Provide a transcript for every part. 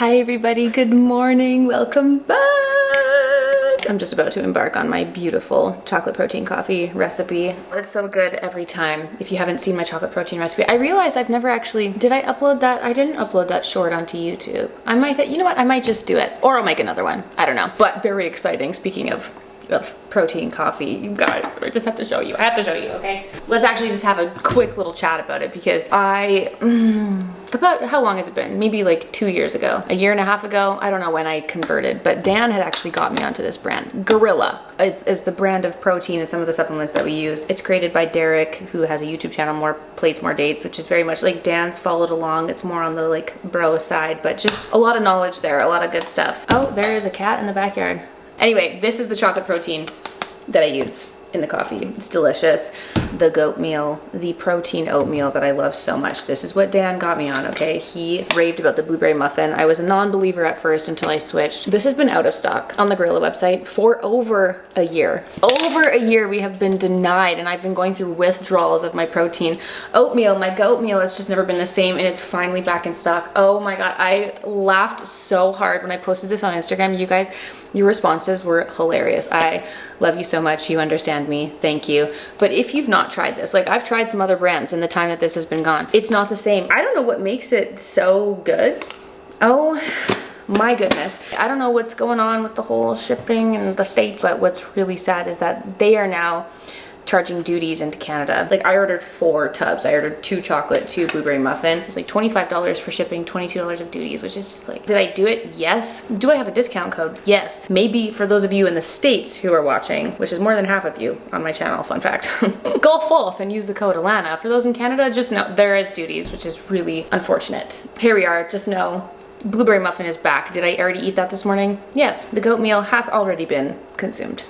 Hi everybody, good morning, welcome back. I'm just about to embark on my beautiful chocolate protein coffee recipe. It's so good every time. If you haven't seen my chocolate protein recipe, I realized I've never actually, did I upload that? I didn't upload that short onto YouTube. I might, you know what, I might just do it. Or I'll make another one, I don't know. But very exciting, speaking of protein coffee, you guys, I just have to show you. I have to show you, okay? Let's actually just have a quick little chat about it because about how long has it been? Maybe like 2 years ago, a year and a half ago. I don't know when I converted, but Dan had actually got me onto this brand. Gorilla is the brand of protein and some of the supplements that we use. It's created by Derek, who has a YouTube channel, More Plates, More Dates, which is very much like Dan's followed along. It's more on the like bro side, but just a lot of knowledge there, a lot of good stuff. Oh, there is a cat in the backyard. Anyway, this is the chocolate protein that I use in the coffee. It's delicious. The goat meal, the protein oatmeal that I love so much. This is what Dan got me on, okay? He raved about the blueberry muffin. I was a non-believer at first until I switched. This has been out of stock on the Gorilla website for over a year. Over a year we have been denied, and I've been going through withdrawals of my protein oatmeal, my goat meal. It's just never been the same, and it's finally back in stock. Oh my God, I laughed so hard when I posted this on Instagram. You guys, your responses were hilarious. I love you so much. You understand me. Thank you. But if you've not tried this, like I've tried some other brands in the time that this has been gone, it's not the same. I don't know what makes it so good. Oh my goodness. I don't know what's going on with the whole shipping in the States, but what's really sad is that they are now charging duties into Canada. Like I ordered 4 tubs. I ordered 2 chocolate, 2 blueberry muffin. It's like $25 for shipping, $22 of duties, which is just like, did I do it? Yes. Do I have a discount code? Yes. Maybe for those of you in the States who are watching, which is more than half of you on my channel, fun fact, go off and use the code Alana. For those in Canada, just know there is duties, which is really unfortunate. Here we are, just know blueberry muffin is back. Did I already eat that this morning? Yes. The goat meal hath already been consumed.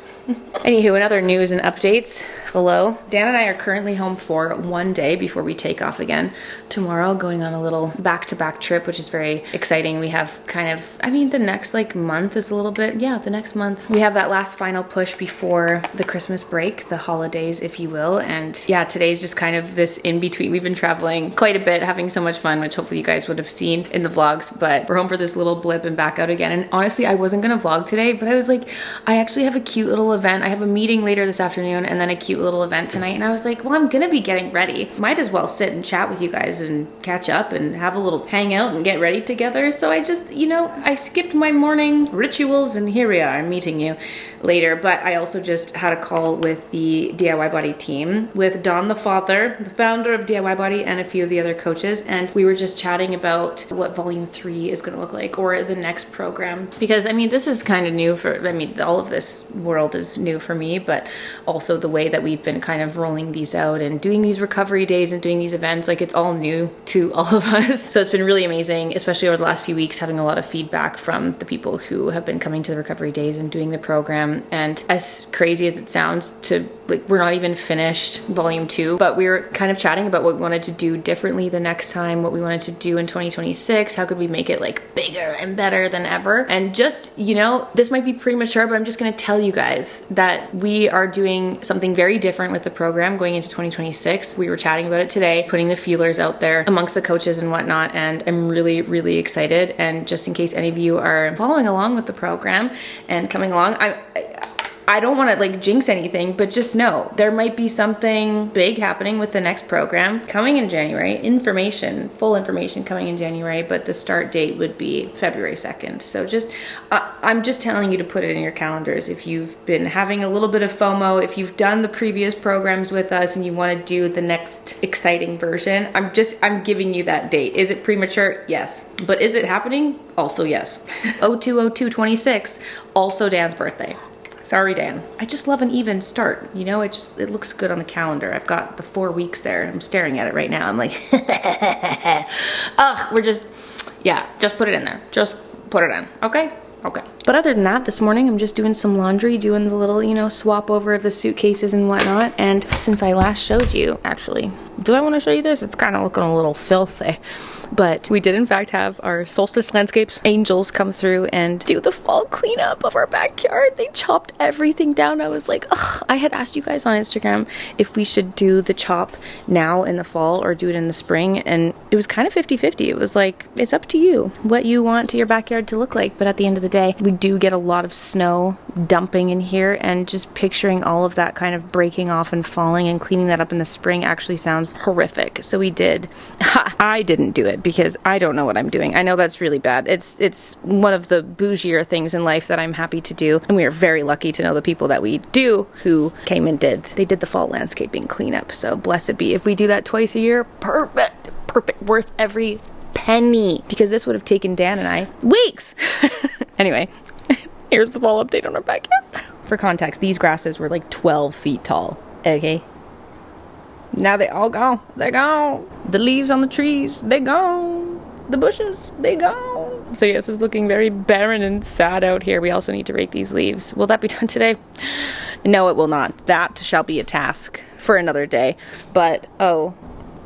Anywho, in other news and updates, hello. Dan and I are currently home for 1 day before we take off again tomorrow, going on a little back-to-back trip, which is very exciting. We have kind of, I mean, the next like month is a little bit, yeah, the next month. We have that last final push before the Christmas break, the holidays, if you will. And yeah, today's just kind of this in-between. We've been traveling quite a bit, having so much fun, which hopefully you guys would have seen in the vlogs, but we're home for this little blip and back out again. And honestly, I wasn't gonna vlog today, but I was like, I actually have a cute little event. I have a meeting later this afternoon and then a cute little event tonight, and I was like, well, I'm gonna be getting ready. Might as well sit and chat with you guys and catch up and have a little hangout and get ready together. So I just, you know, I skipped my morning rituals and here we are, I'm meeting you later. But I also just had a call with the DIY Body team, with Don the father, the founder of DIY Body, and a few of the other coaches, and we were just chatting about what volume 3 is gonna look like, or the next program. Because I mean, this is kind of new for, I mean, all of this world is new for me, but also the way that we've been kind of rolling these out and doing these recovery days and doing these events, like it's all new to all of us. So it's been really amazing, especially over the last few weeks, having a lot of feedback from the people who have been coming to the recovery days and doing the program. And as crazy as it sounds, to like, we're not even finished volume 2, but we were kind of chatting about what we wanted to do differently the next time, what we wanted to do in 2026, how could we make it like bigger and better than ever. And just, you know, this might be premature, but I'm just gonna tell you guys that we are doing something very different with the program going into 2026. We were chatting about it today, putting the feelers out there amongst the coaches and whatnot, and I'm really, really excited. And just in case any of you are following along with the program and coming along, I don't want to like jinx anything, but just know there might be something big happening with the next program coming in January. Full information coming in January, but the start date would be February 2nd. So just, I'm just telling you to put it in your calendars. If you've been having a little bit of FOMO, if you've done the previous programs with us and you want to do the next exciting version, I'm giving you that date. Is it premature? Yes. But is it happening? Also yes. 02/02/26, also Dan's birthday. Sorry, Dan. I just love an even start. You know, it looks good on the calendar. I've got the 4 weeks there. I'm staring at it right now. I'm like, ugh, just put it in there. Just put it in, okay? Okay. But other than that, this morning I'm just doing some laundry, doing the little, you know, swap over of the suitcases and whatnot. And since I last showed you, actually, do I want to show you this? It's kind of looking a little filthy. But we did in fact have our solstice landscapes angels come through and do the fall cleanup of our backyard. They chopped everything down. I was like, ugh. I had asked you guys on Instagram if we should do the chop now in the fall or do it in the spring, and it was kind of 50-50. It was like, it's up to you what you want your backyard to look like. But at the end of the day, we do get a lot of snow dumping in here, and just picturing all of that kind of breaking off and falling and cleaning that up in the spring actually sounds horrific. So we did. I didn't do it because I don't know what I'm doing. I know that's really bad. It's one of the bougier things in life that I'm happy to do, and we are very lucky to know the people that we do who came and did. They did the fall landscaping cleanup, so blessed be. If we do that twice a year, perfect, worth every penny, because this would have taken Dan and I weeks. Anyway, here's the fall update on our backyard. For context, these grasses were like 12 feet tall, okay? Now they all gone. They're gone. The leaves on the trees, they're gone. The bushes, they gone. So yes, it's looking very barren and sad out here. We also need to rake these leaves. Will that be done today? No, it will not. That shall be a task for another day. But, oh,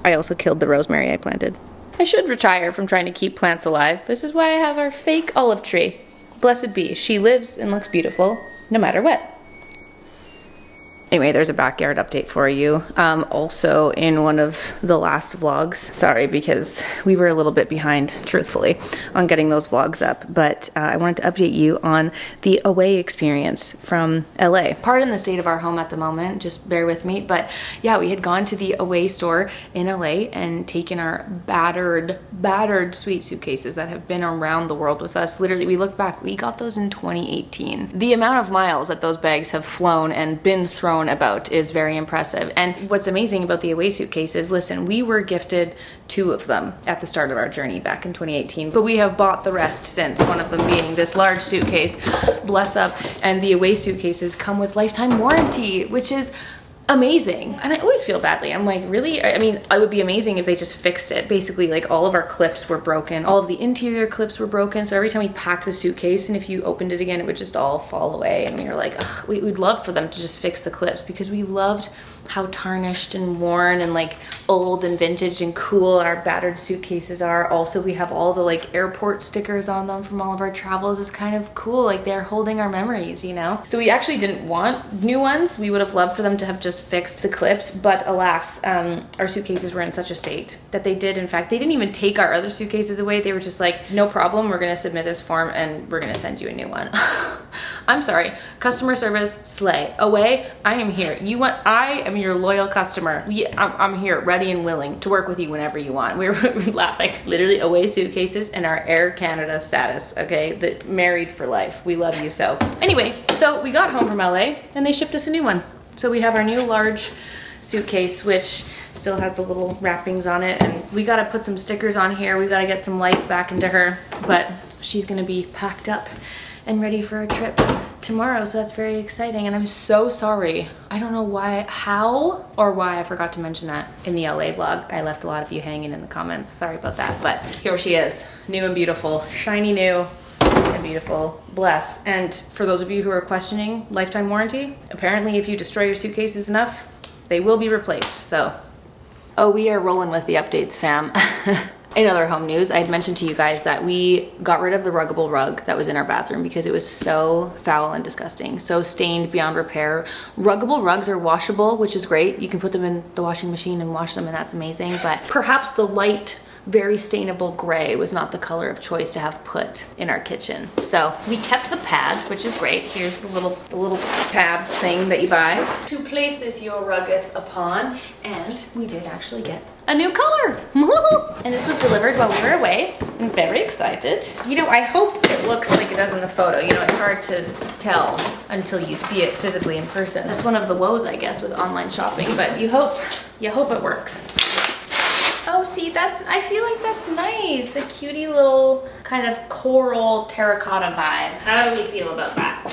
I also killed the rosemary I planted. I should retire from trying to keep plants alive. This is why I have our fake olive tree. Blessed be. She lives and looks beautiful no matter what. Anyway, there's a backyard update for you. Also in one of the last vlogs, sorry because we were a little bit behind, truthfully, on getting those vlogs up, but I wanted to update you on the away experience from LA. Pardon the state of our home at the moment, just bear with me, but yeah, we had gone to the away store in LA and taken our battered sweet suitcases that have been around the world with us. Literally, we look back, we got those in 2018. The amount of miles that those bags have flown and been thrown about is very impressive. And what's amazing about the away suitcases, listen, we were gifted 2 of them at the start of our journey back in 2018, but we have bought the rest since, one of them being this large suitcase, bless up, and the away suitcases come with lifetime warranty, which is amazing. And I always feel badly. I'm like, really? I mean, it would be amazing if they just fixed it. Basically, like, all of our clips were broken. All of the interior clips were broken. So every time we packed the suitcase and if you opened it again, it would just all fall away. And we were like, ugh, we'd love for them to just fix the clips, because we loved how tarnished and worn and like old and vintage and cool our battered suitcases are. Also, we have all the like airport stickers on them from all of our travels. It's kind of cool. Like, they're holding our memories, you know? So we actually didn't want new ones. We would have loved for them to have just fixed the clips, but alas, our suitcases were in such a state that they did, in fact, they didn't even take our other suitcases away. They were just like, no problem, we're gonna submit this form and we're gonna send you a new one. I'm sorry, customer service, slay. Away, I am here. I am your loyal customer. I'm here, ready and willing to work with you whenever you want. We laugh, like, literally away suitcases and our Air Canada status, okay? Married for life. We love you so. Anyway, so we got home from LA and they shipped us a new one. So we have our new large suitcase, which still has the little wrappings on it, and we gotta put some stickers on here. We gotta get some life back into her, but she's gonna be packed up and ready for a trip tomorrow, so that's very exciting. And I'm so sorry. I don't know how or why I forgot to mention that in the LA vlog. I left a lot of you hanging in the comments. Sorry about that, but here she is, new and beautiful, shiny new and beautiful, bless. And for those of you who are questioning lifetime warranty, apparently if you destroy your suitcases enough, they will be replaced, so. Oh, we are rolling with the updates, fam. In other home news, I had mentioned to you guys that we got rid of the ruggable rug that was in our bathroom because it was so foul and disgusting, so stained beyond repair. Ruggable rugs are washable, which is great. You can put them in the washing machine and wash them, and that's amazing, but perhaps the light, very stainable gray was not the color of choice to have put in our kitchen. So we kept the pad, which is great. Here's the little pad thing that you buy to placeth your ruggeth upon, and we did actually get a new color. And this was delivered while we were away. I'm very excited. You know, I hope it looks like it does in the photo. You know, it's hard to tell until you see it physically in person. That's one of the woes, I guess, with online shopping, but you hope it works. Oh, see, I feel like that's nice. A cutie little kind of coral terracotta vibe. How do we feel about that?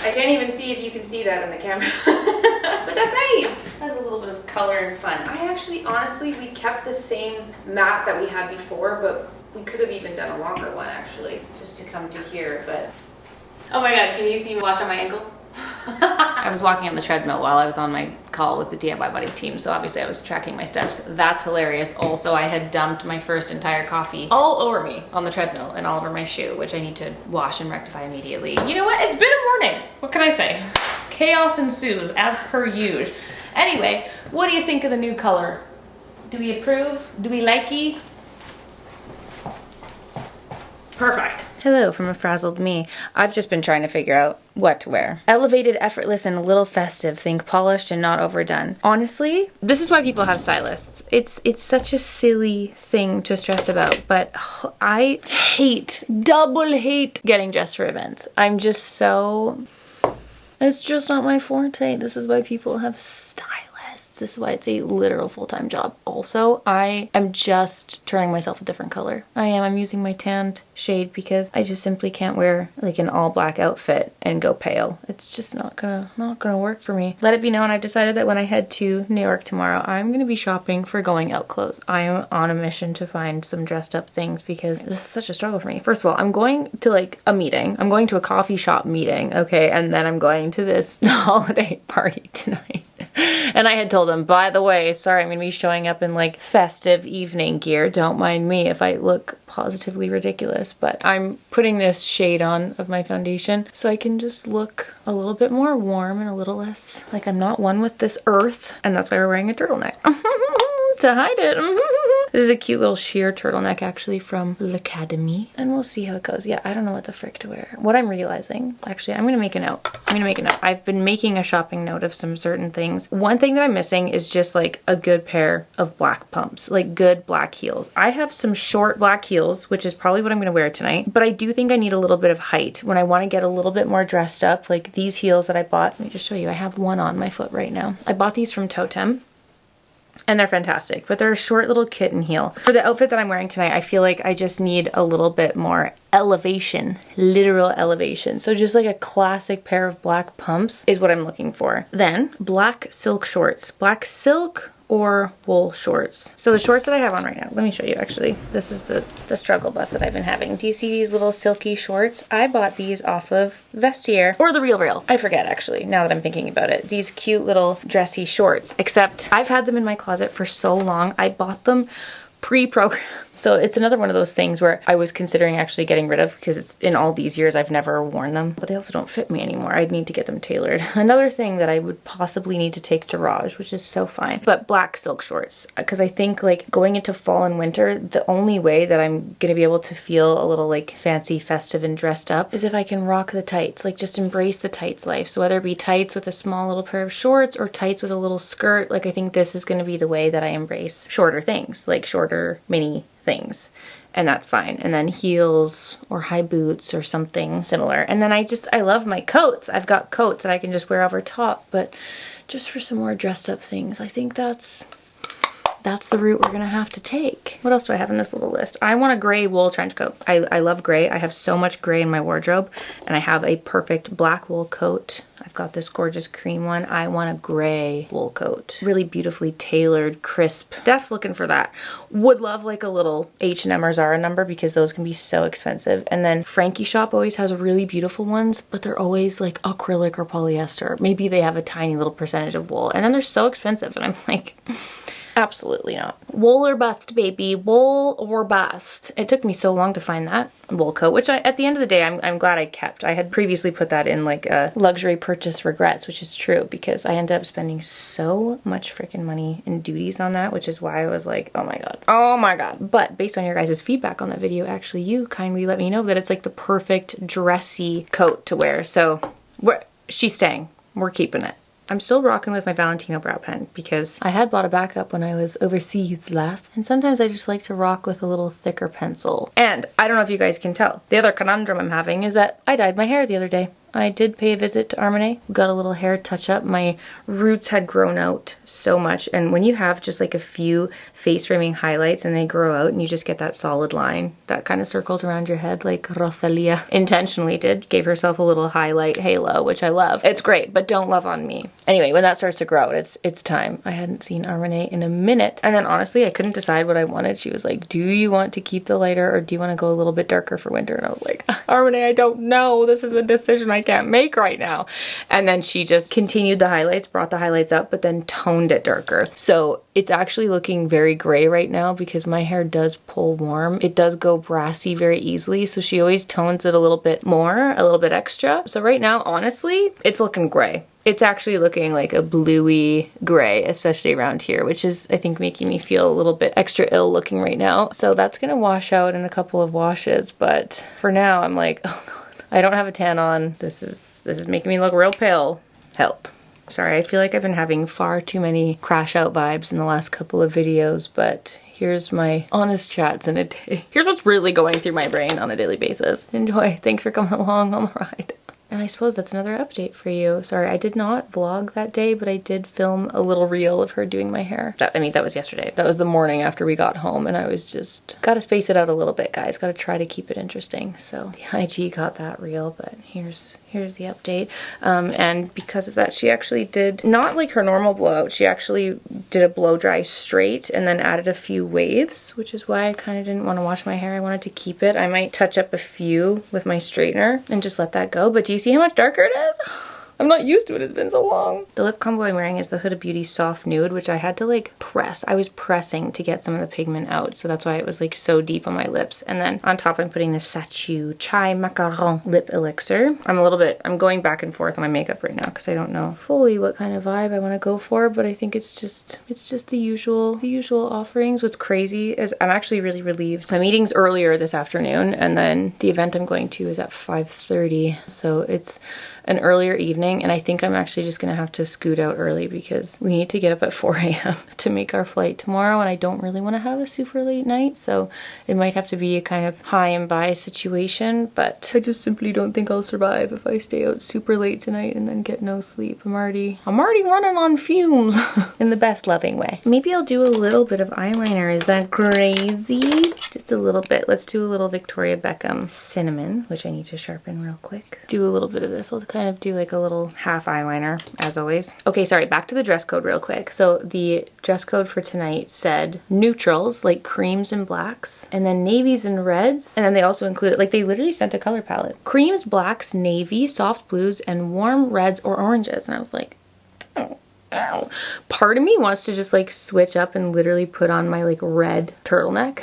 I can't even see if you can see that in the camera. But that's nice. Has a little bit of color and fun. Honestly, we kept the same mat that we had before, but we could have even done a longer one, actually, just to come to here, but. Oh my God, can you see me watch on my ankle? I was walking on the treadmill while I was on my call with the DIY Buddy team, so obviously I was tracking my steps. That's hilarious. Also, I had dumped my first entire coffee all over me on the treadmill and all over my shoe, which I need to wash and rectify immediately. You know what? It's been a morning. What can I say? Chaos ensues, as per usual. Anyway, what do you think of the new color? Do we approve? Do we likey? Perfect. Hello from a frazzled me. I've just been trying to figure out what to wear. Elevated, effortless, and a little festive. Think polished and not overdone. Honestly, this is why people have stylists. It's such a silly thing to stress about, but I double hate getting dressed for events. I'm just so... It's just not my forte. This is why people have stylists. This is why it's a literal full-time job. Also, I am just turning myself a different color. I'm using my tanned shade because I just simply can't wear like an all black outfit and go pale. It's just not gonna work for me. Let it be known, I've decided that when I head to New York tomorrow, I'm gonna be shopping for going out clothes. I am on a mission to find some dressed up things because this is such a struggle for me. First of all, I'm going to like a meeting. I'm going to a coffee shop meeting, okay? And then I'm going to this holiday party tonight. And I had told him, by the way, sorry, I'm gonna be showing up in like festive evening gear. Don't mind me if I look positively ridiculous, but I'm putting this shade on of my foundation so I can just look a little bit more warm and a little less like I'm not one with this earth. And that's why we're wearing a turtleneck to hide it. This is a cute little sheer turtleneck actually from L'Academy, and we'll see how it goes. Yeah, I don't know what the frick to wear. What I'm realizing, actually, I'm gonna make a note. I've been making a shopping note of some certain things. One thing that I'm missing is just like a good pair of black pumps, like good black heels. I have some short black heels, which is probably what I'm gonna wear tonight, but I do think I need a little bit of height when I wanna get a little bit more dressed up. Like these heels that I bought, let me just show you. I have one on my foot right now. I bought these from Totem. And they're fantastic, but they're a short little kitten heel. For the outfit that I'm wearing tonight, I feel like I just need a little bit more elevation, literal elevation. So just like a classic pair of black pumps is what I'm looking for. Then black silk shorts, black silk or wool shorts. So the shorts that I have on right now, let me show you actually. This is the struggle bus that I've been having. Do you see these little silky shorts? I bought these off of Vestiaire or The Real Real. I forget actually, now that I'm thinking about it. These cute little dressy shorts, except I've had them in my closet for so long. I bought them pre-programmed. So it's another one of those things where I was considering actually getting rid of because it's in all these years I've never worn them, but they also don't fit me anymore. I'd need to get them tailored. Another thing that I would possibly need to take to Raj, which is so fine, but black silk shorts, because I think like going into fall and winter, the only way that I'm gonna be able to feel a little like fancy, festive, and dressed up is if I can rock the tights, like just embrace the tights life. So whether it be tights with a small little pair of shorts or tights with a little skirt, like I think this is gonna be the way that I embrace shorter things, like shorter mini things, and that's fine. And then heels or high boots or something similar. And then I love my coats. I've got coats that I can just wear over top, but just for some more dressed up things, I think that's the route we're gonna have to take. What else do I have in this little list? I want a gray wool trench coat. I love gray. I have so much gray in my wardrobe, and I have a perfect black wool coat. I've got this gorgeous cream one. I want a gray wool coat. Really beautifully tailored, crisp. Def's looking for that. Would love like a little H&M or Zara number because those can be so expensive. And then Frankie Shop always has really beautiful ones, but they're always like acrylic or polyester. Maybe they have a tiny little percentage of wool, and then they're so expensive, and I'm like... Absolutely not. Wool or bust, baby. Wool or bust. It took me so long to find that wool coat, which at the end of the day, I'm glad I kept. I had previously put that in like a luxury purchase regrets, which is true because I ended up spending so much freaking money in duties on that, which is why I was like, oh my God. Oh my God. But based on your guys' feedback on that video, actually, you kindly let me know that it's like the perfect dressy coat to wear. So she's staying. We're keeping it. I'm still rocking with my Valentino brow pen because I had bought a backup when I was overseas last, and sometimes I just like to rock with a little thicker pencil. And I don't know if you guys can tell, the other conundrum I'm having is that I dyed my hair the other day. I did pay a visit to Armane, got a little hair touch up. My roots had grown out so much, and when you have just like a few face framing highlights and they grow out and you just get that solid line that kind of circles around your head like Rosalia intentionally did, gave herself a little highlight halo, which I love. It's great, but don't love on me. Anyway, when that starts to grow out, it's time. I hadn't seen Armane in a minute, and then honestly I couldn't decide what I wanted. She was like, do you want to keep the lighter or do you want to go a little bit darker for winter? And I was like, Armane, I don't know. This is a decision I can't make right now. And then she just continued the highlights, brought the highlights up, but then toned it darker. So it's actually looking very gray right now because my hair does pull warm. It does go brassy very easily. So she always tones it a little bit more, a little bit extra. So right now, honestly, it's looking gray. It's actually looking like a bluey gray, especially around here, which is, I think, making me feel a little bit extra ill looking right now. So that's gonna wash out in a couple of washes, but for now I'm like, oh God, I don't have a tan on. This is making me look real pale. Help. Sorry, I feel like I've been having far too many crash out vibes in the last couple of videos, but here's my honest chats in a day. Here's what's really going through my brain on a daily basis. Enjoy. Thanks for coming along on the ride. And I suppose that's another update for you. Sorry, I did not vlog that day, but I did film a little reel of her doing my hair. That was yesterday. That was the morning after we got home, and I was just, gotta space it out a little bit, guys. Gotta try to keep it interesting. So the IG got that reel, but here's the update. And because of that, she actually did, not like her normal blowout, she actually did a blow dry straight and then added a few waves, which is why I kind of didn't want to wash my hair. I wanted to keep it. I might touch up a few with my straightener and just let that go. But do you see how much darker it is? I'm not used to it, it's been so long. The lip combo I'm wearing is the Huda Beauty Soft Nude, which I had to like press. I was pressing to get some of the pigment out, so that's why it was like so deep on my lips. And then on top I'm putting the Sachu Chai Macaron Lip Elixir. I'm going back and forth on my makeup right now because I don't know fully what kind of vibe I want to go for, but I think it's just the usual offerings. What's crazy is I'm actually really relieved. My meeting's earlier this afternoon, and then the event I'm going to is at 5:30, so it's an earlier evening, and I think I'm actually just gonna have to scoot out early because we need to get up at 4 a.m. to make our flight tomorrow, and I don't really want to have a super late night, so it might have to be a kind of high and by situation, but I just simply don't think I'll survive if I stay out super late tonight and then get no sleep. I'm already running on fumes in the best loving way. Maybe I'll do a little bit of eyeliner. Is that crazy? Just a little bit. Let's do a little Victoria Beckham Cinnamon, which I need to sharpen real quick. Do a little bit of this. I'll kind of do like a little half eyeliner, as always. Okay, sorry, back to the dress code real quick. So the dress code for tonight said neutrals, like creams and blacks, and then navies and reds, and then they also included, like they literally sent a color palette. Creams, blacks, navy, soft blues, and warm reds or oranges. And I was like, oh. Ow. Part of me wants to just like switch up and literally put on my like red turtleneck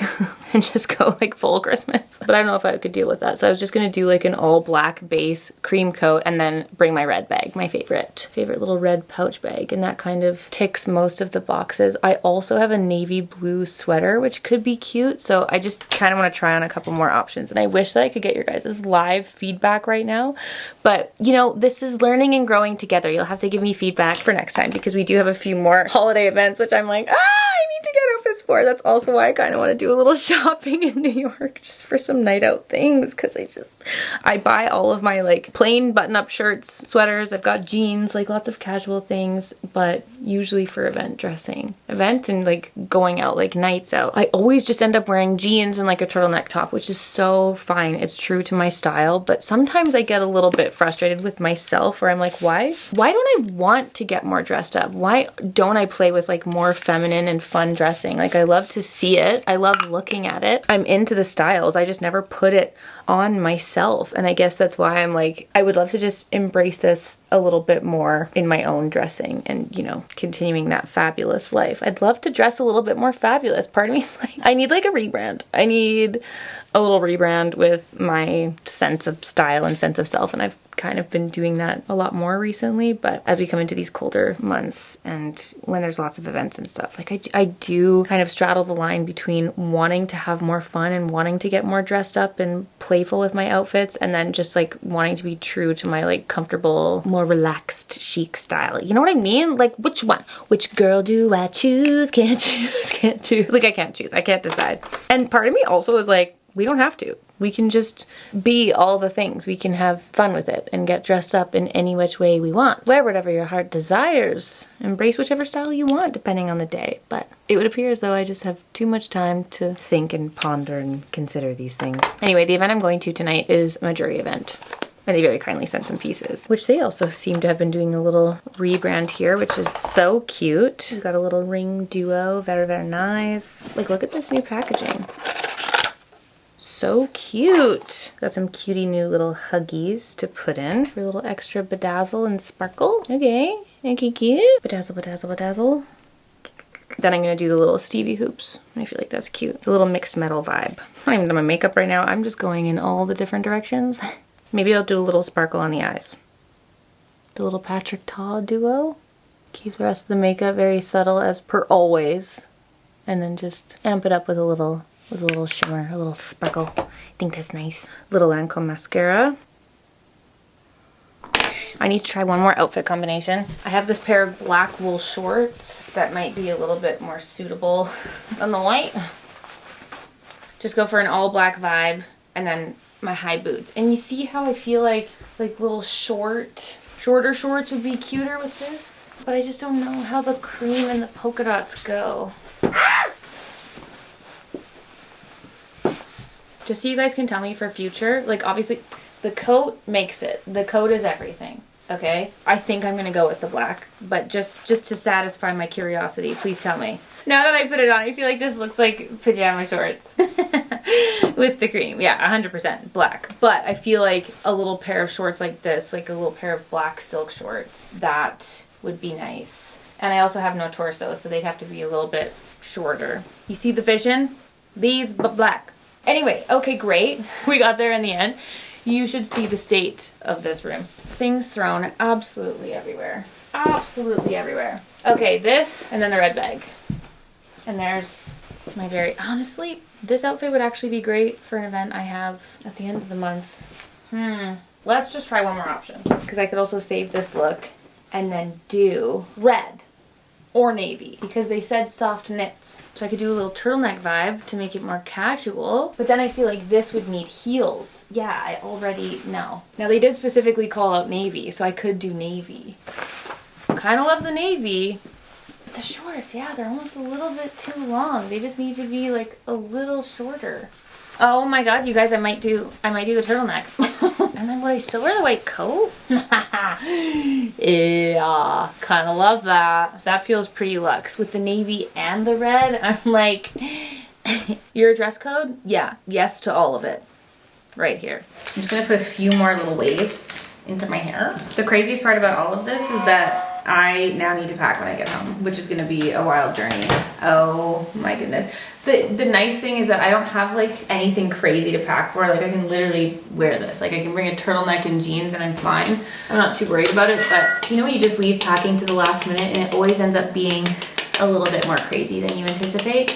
and just go like full Christmas. But I don't know if I could deal with that. So I was just gonna do like an all black base cream coat and then bring my red bag, my favorite little red pouch bag. And that kind of ticks most of the boxes. I also have a navy blue sweater, which could be cute. So I just kind of want to try on a couple more options. And I wish that I could get your guys' live feedback right now. But you know, this is learning and growing together. You'll have to give me feedback for next time, because we do have a few more holiday events, which I'm like, I need to get outfits for. That's also why I kind of want to do a little shopping in New York just for some night out things, because I buy all of my like plain button-up shirts, sweaters, I've got jeans, like lots of casual things, but usually for event dressing. Event and like going out, like nights out, I always just end up wearing jeans and like a turtleneck top, which is so fine. It's true to my style, but sometimes I get a little bit frustrated with myself where I'm like, why don't I want to get more dressed up? Why don't I play with like more feminine and fun dressing? Like I love to see it. I love looking at it. I'm into the styles. I just never put it on myself. And I guess that's why I'm like, I would love to just embrace this a little bit more in my own dressing and, you know, continuing that fabulous life. I'd love to dress a little bit more fabulous. Part of me is like, I need like a rebrand. I need a little rebrand with my sense of style and sense of self. And I've kind of been doing that a lot more recently, but as we come into these colder months and when there's lots of events and stuff, like I do kind of straddle the line between wanting to have more fun and wanting to get more dressed up and playful with my outfits, and then just like wanting to be true to my like comfortable, more relaxed, chic style. You know what I mean? Like which one? Which girl do I choose? Can't choose. Like I can't choose. I can't decide. And part of me also is like, we don't have to. We can just be all the things. We can have fun with it and get dressed up in any which way we want. Wear whatever your heart desires. Embrace whichever style you want depending on the day. But it would appear as though I just have too much time to think and ponder and consider these things. Anyway, the event I'm going to tonight is a jewelry event. And they very kindly sent some pieces, which they also seem to have been doing a little rebrand here, which is so cute. We've got a little ring duo, very, very nice. Like, look at this new packaging. so cute. Got some cutie new little huggies to put in for a little extra bedazzle and sparkle. Okay, cute. Bedazzle, bedazzle, bedazzle. Then I'm gonna do the little Stevie hoops. I feel like that's cute. The little mixed metal vibe. I'm not even done my makeup right now. I'm just going in all the different directions. Maybe I'll do a little sparkle on the eyes. The little Patrick Ta duo. Keep the rest of the makeup very subtle as per always. And then just amp it up with a little shimmer, a little sparkle. I think that's nice. Little Lancome mascara. I need to try one more outfit combination. I have this pair of black wool shorts that might be a little bit more suitable on the white. Just go for an all black vibe and then my high boots. And you see how I feel like little shorter shorts would be cuter with this? But I just don't know how the cream and the polka dots go. Just so you guys can tell me for future, like obviously the coat makes it. The coat is everything, okay? I think I'm gonna go with the black, but just to satisfy my curiosity, please tell me. Now that I put it on, I feel like this looks like pajama shorts with the cream. Yeah, 100% black. But I feel like a little pair of shorts like this, like a little pair of black silk shorts, that would be nice. And I also have no torso, so they'd have to be a little bit shorter. You see the vision? These, but black. Anyway, okay, great. We got there in the end. You should see the state of this room. Things thrown absolutely everywhere. Absolutely everywhere. Okay, this, and then the red bag. And there's my honestly, this outfit would actually be great for an event I have at the end of the month. Let's just try one more option. Because I could also save this look and then do red or navy. Because they said soft knits. So I could do a little turtleneck vibe to make it more casual. But then I feel like this would need heels. Yeah, I already know. Now they did specifically call out navy, so I could do navy. Kind of love the navy. The shorts, yeah, they're almost a little bit too long. They just need to be like a little shorter. Oh my god, you guys, I might do the turtleneck. And then would I still wear the white coat? Yeah, kind of love that. That feels pretty luxe. With the navy and the red, I'm like, your dress code? Yeah, yes to all of it. Right here. I'm just gonna put a few more little waves into my hair. The craziest part about all of this is that I now need to pack when I get home, which is gonna be a wild journey. Oh my goodness. The nice thing is that I don't have like anything crazy to pack for. Like I can literally wear this. Like I can bring a turtleneck and jeans and I'm fine. I'm not too worried about it, but you know when you just leave packing to the last minute and it always ends up being a little bit more crazy than you anticipate.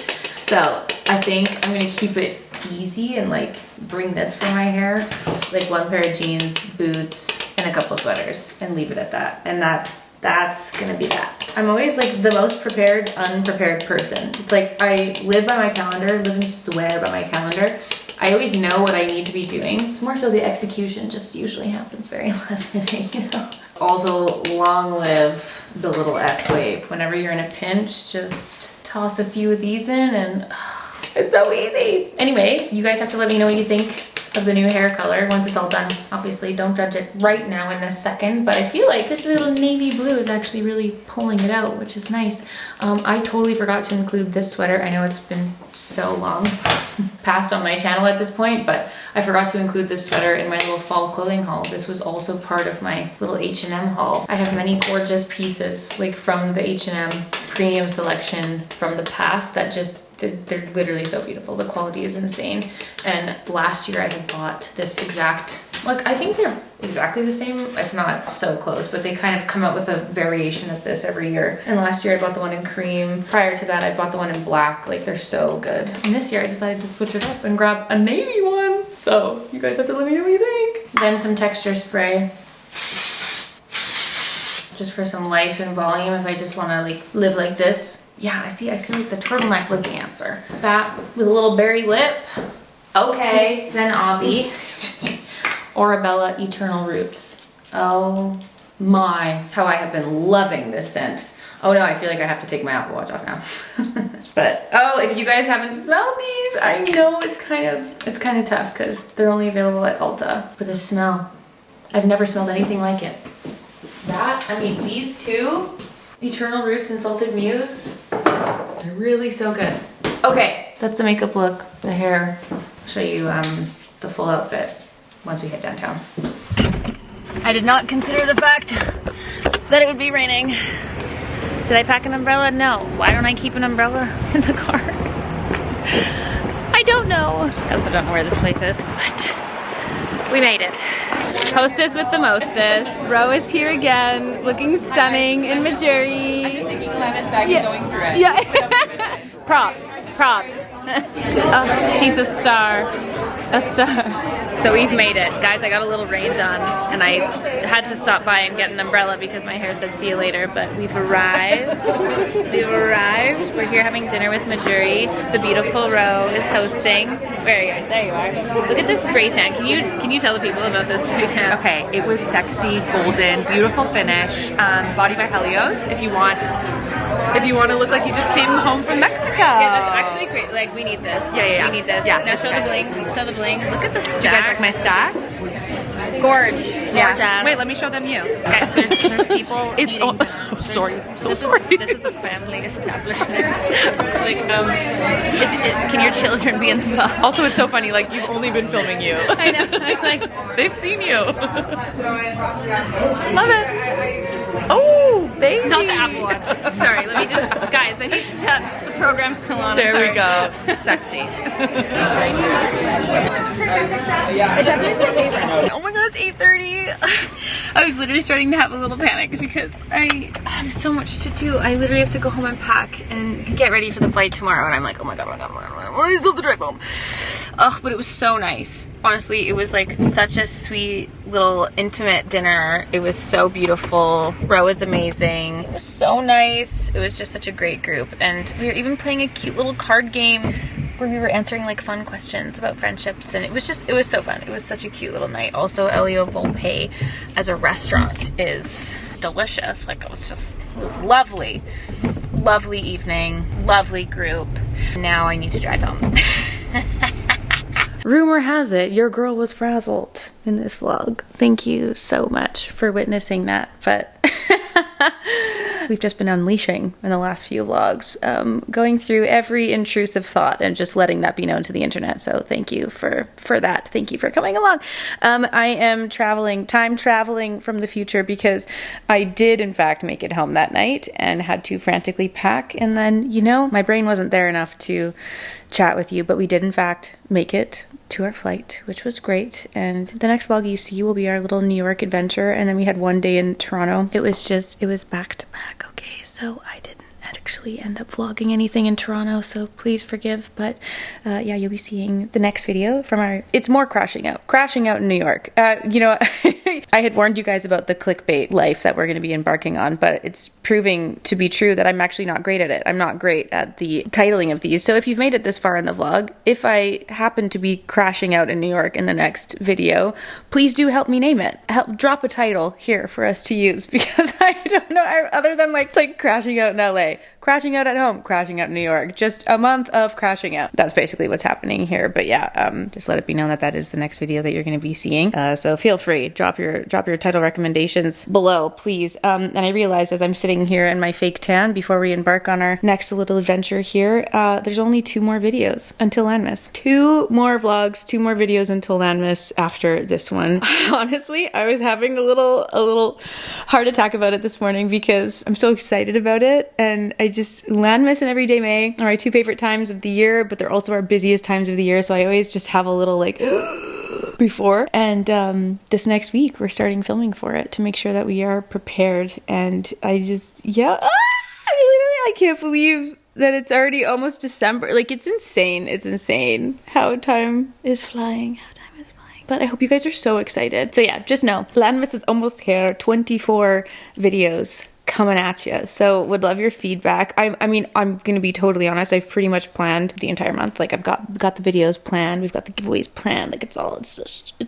So I think I'm gonna keep it easy and like bring this for my hair. Like one pair of jeans, boots, and a couple sweaters and leave it at that. And that's gonna be that. I'm always like the most prepared, unprepared person. It's like I live by my calendar, live and swear by my calendar. I always know what I need to be doing. It's more so the execution just usually happens very last minute, you know? Also, long live the little S wave. Whenever you're in a pinch, just toss a few of these in and it's so easy. Anyway, you guys have to let me know what you think of the new hair color once it's all done. Obviously, don't judge it right now in this second, but I feel like this little navy blue is actually really pulling it out, which is nice. I totally forgot to include this sweater. I know it's been so long past on my channel at this point, but I forgot to include this sweater in my little fall clothing haul. This was also part of my little H&M haul. I have many gorgeous pieces like from the H&M premium selection from the past that just they're literally so beautiful. The quality is insane. And last year I had bought this exact, like I think they're exactly the same, if not so close, but they kind of come out with a variation of this every year. And last year I bought the one in cream. Prior to that I bought the one in black. Like they're so good. And this year I decided to switch it up and grab a navy one. So you guys have to let me know what you think. Then some texture spray. Just for some life and volume if I just want to like live like this. Yeah, I see, I feel like the turtleneck was the answer. That with a little berry lip. Okay, then Avi. Arabella Eternal Roots. Oh my, how I have been loving this scent. Oh no, I feel like I have to take my Apple Watch off now. But, oh, if you guys haven't smelled these, I know it's kind of tough because they're only available at Ulta. But the smell, I've never smelled anything like it. That, I mean, these two, Eternal Roots and Salted Muse, they're really so good. Okay, that's the makeup look, the hair. show you the full outfit once we hit downtown. I did not consider the fact that it would be raining. Did I pack an umbrella? No. Why don't I keep an umbrella in the car? I don't know. I also don't know where this place is, but we made it. Hostess with the mostest. Ro is here again, looking stunning in Majuri. I'm just taking Lena's bag and going through it. Yeah. Props. Oh, she's a star. A star. So we've made it. Guys, I got a little rain done and I had to stop by and get an umbrella because my hair said see you later, but we've arrived. We're here having dinner with Majuri. The beautiful Ro is hosting. Where are you? There you are. Look at this spray tan. Can you tell the people about this spray tan? Okay, it was sexy, golden, beautiful finish. Body by Helios. If you want to look like you just came home from Mexico. Yeah, that's actually great. Like, we need this. Yeah. We need this. Yeah, now show the bling. Show the bling. Look at the stack. Do you guys like my stack? Gorge. Yeah. Wait, let me show them you. Guys, there's people eating. Sorry. This is a family establishment. Can your children be in the vlog? Also, it's so funny, like, you've only been filming you. I know. I'm like, they've seen you. Love it. Oh, baby. not the Apple Watch. Sorry, let me just, guys, I need steps. The program's still on. There we go. Sexy. Oh my god, it's 8:30. I was literally starting to have a little panic because I have so much to do. I literally have to go home and pack and get ready for the flight tomorrow, and I'm like, oh my god, I still have to drive home. Ugh, but it was so nice. Honestly, it was like such a sweet little intimate dinner. It was so beautiful. Ro was amazing. It was so nice. It was just such a great group, and we were even playing a cute little card game where we were answering like fun questions about friendships, and it was so fun. It was such a cute little night. Also, Elio Volpe as a restaurant is delicious. Like, it was lovely. Lovely evening, lovely group. Now I need to drive home. Rumor has it your girl was frazzled in this vlog. Thank you so much for witnessing that, but we've just been unleashing in the last few vlogs, going through every intrusive thought and just letting that be known to the internet. So thank you for that. Thank you for coming along. I am time traveling from the future because I did in fact make it home that night and had to frantically pack, and then, you know, my brain wasn't there enough to chat with you, but we did in fact make it to our flight, which was great. And the next vlog you see will be our little New York adventure, and then we had one day in Toronto. It was back to back, okay? So I didn't actually end up vlogging anything in Toronto, so please forgive, but yeah, you'll be seeing the next video from it's more crashing out in New York. You know, I had warned you guys about the clickbait life that we're going to be embarking on, but it's proving to be true that I'm actually not great at it. I'm not great at the titling of these. So if you've made it this far in the vlog, if I happen to be crashing out in New York in the next video, please do help me name it. Drop a title here for us to use, because I don't know, other than like crashing out in LA, crashing out at home, crashing out in New York, just a month of crashing out. That's basically what's happening here. But yeah, just let it be known that is the next video that you're going to be seeing. So feel free, drop your title recommendations below, please. And I realized as I'm sitting here in my fake tan before we embark on our next little adventure here, there's only 2 more videos until Landmas. 2 more vlogs, 2 more videos until Landmas after this one. Honestly, I was having a little heart attack about it this morning because I'm so excited about it, and Landmas and Everyday May are my 2 favorite times of the year, but they're also our busiest times of the year, so I always just have a little like before. And this next week we're starting filming for it to make sure that we are prepared, and I can't believe that it's already almost December. Like, it's insane how time is flying. But I hope you guys are so excited. So yeah, just know Landmas is almost here. 24 videos coming at you. So would love your feedback. I mean, I'm gonna be totally honest, I've pretty much planned the entire month. Like, I've got the videos planned, we've got the giveaways planned, like it's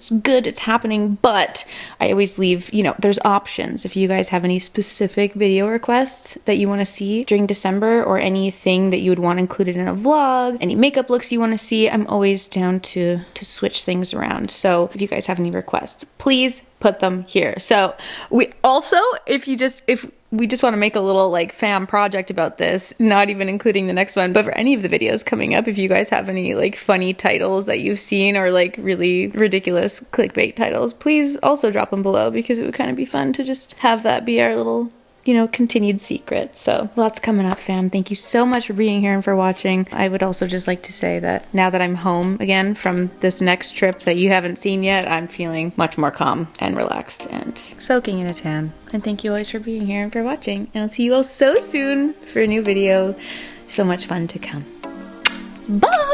good, it's happening. But I always leave, you know, there's options. If you guys have any specific video requests that you want to see during December, or anything that you would want included in a vlog, any makeup looks you want to see, I'm always down to switch things around. So if you guys have any requests, please put them here. So we also, if we just want to make a little like fam project about this, not even including the next one, but for any of the videos coming up, if you guys have any like funny titles that you've seen or like really ridiculous clickbait titles, please also drop them below, because it would kind of be fun to just have that be our little, you know, continued secret. So lots coming up, fam. Thank you so much for being here and for watching. I would also just like to say that now that I'm home again from this next trip that you haven't seen yet, I'm feeling much more calm and relaxed and soaking in a tan. And thank you always for being here and for watching. And I'll see you all so soon for a new video. So much fun to come. Bye!